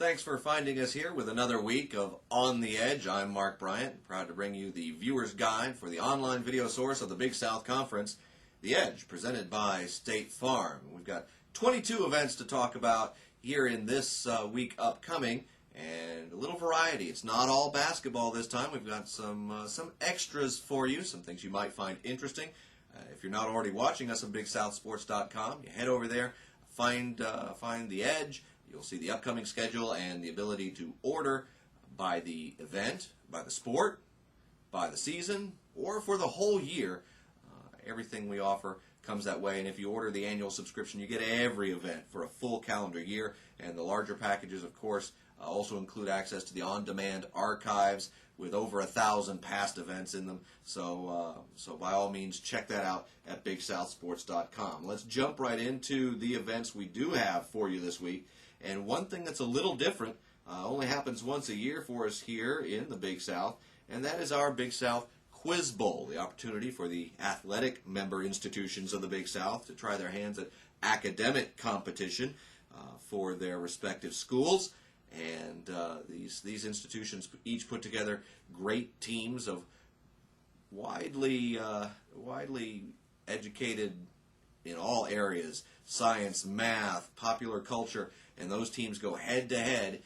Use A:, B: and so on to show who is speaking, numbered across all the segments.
A: Thanks for finding us here with another week of On the Edge. I'm Mark Bryant, proud to bring you the viewer's guide for the online video source of the Big South Conference, The Edge, presented by State Farm. We've got 22 events to talk about here in this week upcoming, and a little variety. It's not all basketball this time. We've got some extras for you, some things you might find interesting. If you're not already watching us on BigSouthSports.com, you head over there, find The Edge. You'll see the upcoming schedule and the ability to order by the event, by the sport, by the season, or for the whole year. Everything we offer comes that way, and if you order the annual subscription, you get every event for a full calendar year, and the larger packages, of course, also include access to the on-demand archives with over 1,000 past events in them. So by all means, check that out at BigSouthSports.com. Let's jump right into the events we do have for you this week. And one thing that's a little different, only happens once a year for us here in the Big South, and that is our Big South Quiz Bowl, the opportunity for the athletic member institutions of the Big South to try their hands at academic competition for their respective schools. And these institutions each put together great teams of widely educated in all areas, science, math, popular culture, and those teams go head-to-head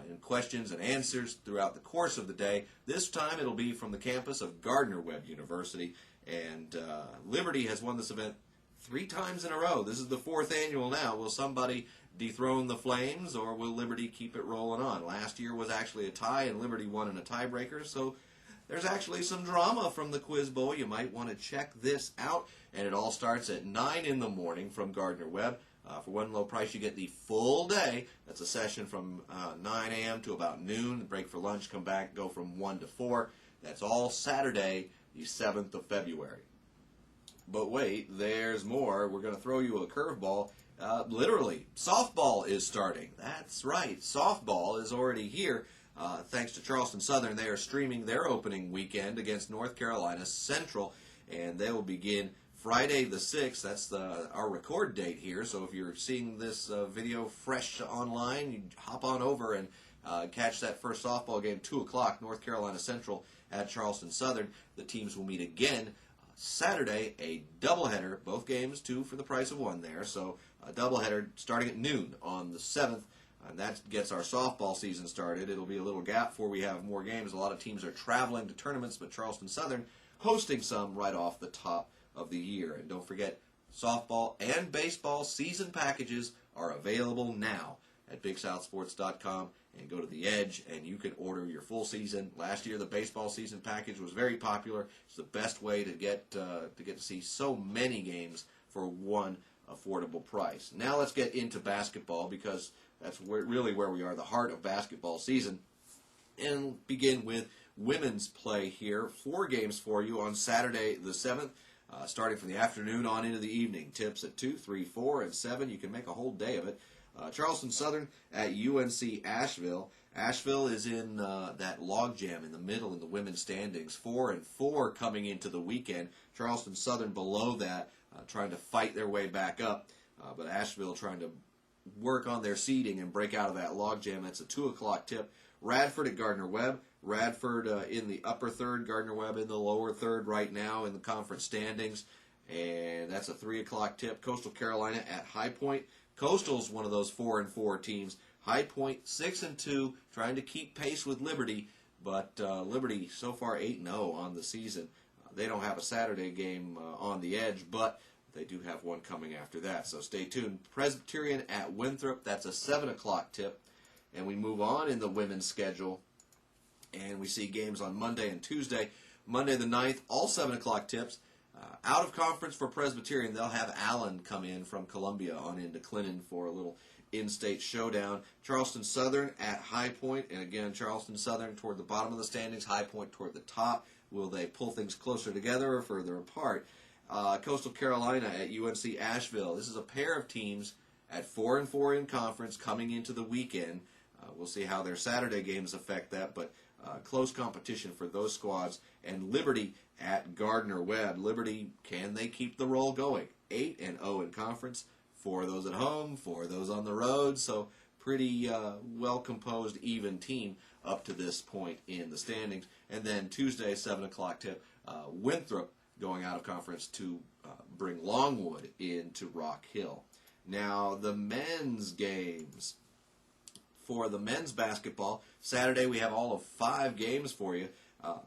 A: in questions and answers throughout the course of the day. This time it'll be from the campus of Gardner-Webb University, and Liberty has won this event 3 times in a row. This is the 4th annual now. Will somebody dethrone the Flames, or will Liberty keep it rolling on? Last year was actually a tie, and Liberty won in a tiebreaker, so there's actually some drama from the Quiz Bowl. You might want to check this out, and it all starts at 9 in the morning from Gardner-Webb. For one low price, you get the full day. That's a session from 9 a.m. to about noon. Break for lunch, come back, go from 1 to 4. That's all Saturday, the 7th of February. But wait, there's more. We're going to throw you a curveball. Literally, softball is starting. That's right, softball is already here. Thanks to Charleston Southern, they are streaming their opening weekend against North Carolina Central, and they will begin Friday the 6th. That's our record date here, so if you're seeing this video fresh online, you hop on over and catch that first softball game, 2 o'clock, North Carolina Central at Charleston Southern. The teams will meet again Saturday, a doubleheader, both games 2 for the price of 1 there, so a doubleheader starting at noon on the 7th. And that gets our softball season started. It'll be a little gap before we have more games. A lot of teams are traveling to tournaments, but Charleston Southern hosting some right off the top of the year. And don't forget, softball and baseball season packages are available now at BigSouthSports.com, and go to The Edge, and you can order your full season. Last year, the baseball season package was very popular. It's the best way to get to see so many games for one affordable price. Now let's get into basketball, because that's really where we are, the heart of basketball season. And begin with women's play here. 4 games for you on Saturday the 7th, starting from the afternoon on into the evening. Tips at 2, 3, 4, and 7. You can make a whole day of it. Charleston Southern at UNC Asheville. Asheville is in that logjam in the middle in the women's standings. 4-4 coming into the weekend. Charleston Southern below that, trying to fight their way back up. But Asheville trying to work on their seeding and break out of that logjam. That's a 2 o'clock tip. Radford at Gardner-Webb. Radford in the upper third, Gardner-Webb in the lower third right now in the conference standings. And that's a 3 o'clock tip. Coastal Carolina at High Point. Coastal's one of those 4-4 teams. High Point 6-2, trying to keep pace with Liberty, but Liberty so far 8-0 on the season. They don't have a Saturday game on the Edge, but they do have one coming after that, so stay tuned. Presbyterian at Winthrop, that's a 7 o'clock tip. And we move on in the women's schedule, and we see games on Monday and Tuesday. Monday the 9th, all 7 o'clock tips. Out of conference for Presbyterian, they'll have Allen come in from Columbia on into Clinton for a little in-state showdown. Charleston Southern at High Point, and again, Charleston Southern toward the bottom of the standings, High Point toward the top. Will they pull things closer together or further apart? Coastal Carolina at UNC Asheville. This is a pair of teams at 4-4 in conference coming into the weekend. We'll see how their Saturday games affect that, but close competition for those squads. And Liberty at Gardner-Webb. Liberty, can they keep the roll going? 8-0 in conference. 4 of those at home, 4 of those on the road. So pretty well-composed, even team up to this point in the standings. And then Tuesday, 7 o'clock tip, Winthrop going out of conference to bring Longwood into Rock Hill. Now, the men's games. For the men's basketball, Saturday we have all of 5 games for you,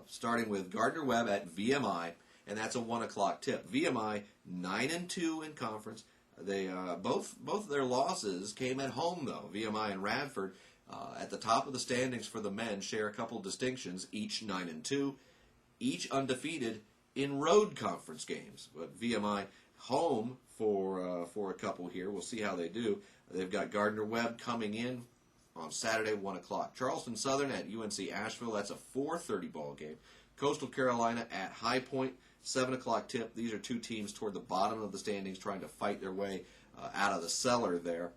A: starting with Gardner-Webb at VMI, and that's a 1 o'clock tip. VMI 9-2 in conference. They both of their losses came at home though. VMI and Radford at the top of the standings for the men share a couple distinctions, each 9-2, each undefeated in road conference games. But VMI home for a couple here. We'll see how they do. They've got Gardner-Webb coming in on Saturday, 1 o'clock. Charleston Southern at UNC Asheville. That's a 4:30 ball game. Coastal Carolina at High Point, 7 o'clock tip. These are 2 teams toward the bottom of the standings trying to fight their way out of the cellar there.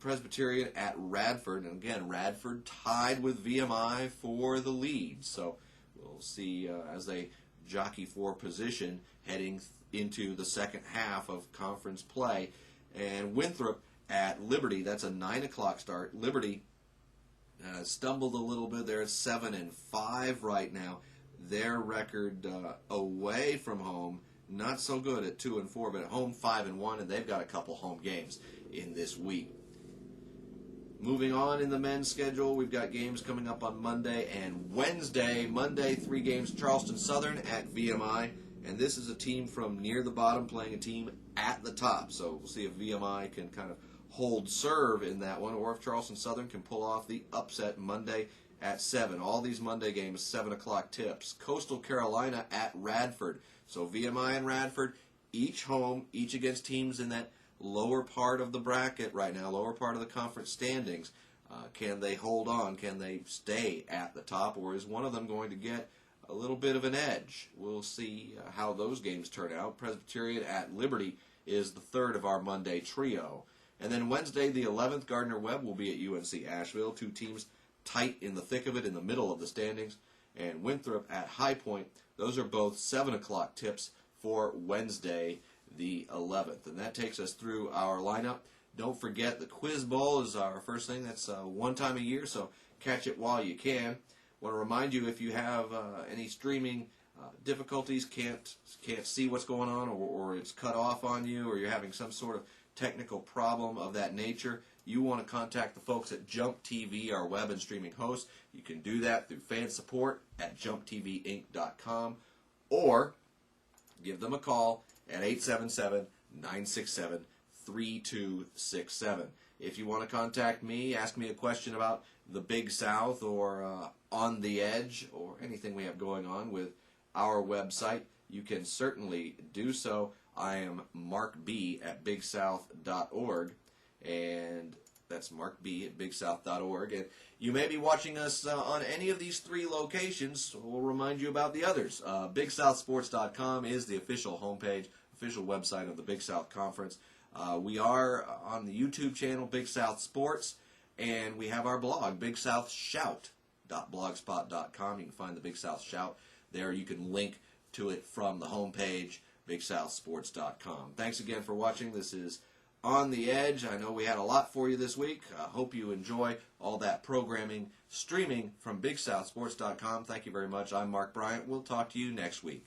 A: Presbyterian at Radford. And again, Radford tied with VMI for the lead. So we'll see as they jockey for position heading into the second half of conference play. And Winthrop at Liberty. That's a 9 o'clock start. Liberty stumbled a little bit. They're at 7-5 right now. Their record away from home, not so good at 2-4, but at home 5-1, and they've got a couple home games in this week. Moving on in the men's schedule, we've got games coming up on Monday and Wednesday. Monday, 3 games, Charleston Southern at VMI, and this is a team from near the bottom playing a team at the top. So we'll see if VMI can kind of hold serve in that one, or if Charleston Southern can pull off the upset Monday at 7. All these Monday games, 7 o'clock tips. Coastal Carolina at Radford. So VMI and Radford, each home, each against teams in that lower part of the bracket right now, lower part of the conference standings. Can they hold on? Can they stay at the top, or is one of them going to get a little bit of an edge? We'll see how those games turn out. Presbyterian at Liberty is the third of our Monday trio. And then Wednesday, the 11th, Gardner-Webb will be at UNC Asheville. 2 teams tight in the thick of it, in the middle of the standings. And Winthrop at High Point. Those are both 7 o'clock tips for Wednesday, the 11th. And that takes us through our lineup. Don't forget the Quiz Bowl is our first thing. That's one time a year, so catch it while you can. Want to remind you, if you have any streaming difficulties, can't see what's going on, or it's cut off on you, or you're having some sort of technical problem of that nature, you want to contact the folks at Jump TV, our web and streaming host. You can do that through fan support at jumptvinc.com, or give them a call at 877-967-3267. If you want to contact me, ask me a question about the Big South, or On the Edge, or anything we have going on with our website, you can certainly do so. I am Mark B. at bigsouth.org, and that's Mark B. at bigsouth.org. And you may be watching us on any of these 3 locations, so we'll remind you about the others. BigSouthSports.com is the official homepage, official website of the Big South Conference. We are on the YouTube channel, Big South Sports, and we have our blog, BigSouthShout.blogspot.com. You can find the Big South Shout there. You can link to it from the homepage, BigSouthSports.com. Thanks again for watching. This is On the Edge. I know we had a lot for you this week. I hope you enjoy all that programming streaming from BigSouthSports.com. Thank you very much. I'm Mark Bryant. We'll talk to you next week.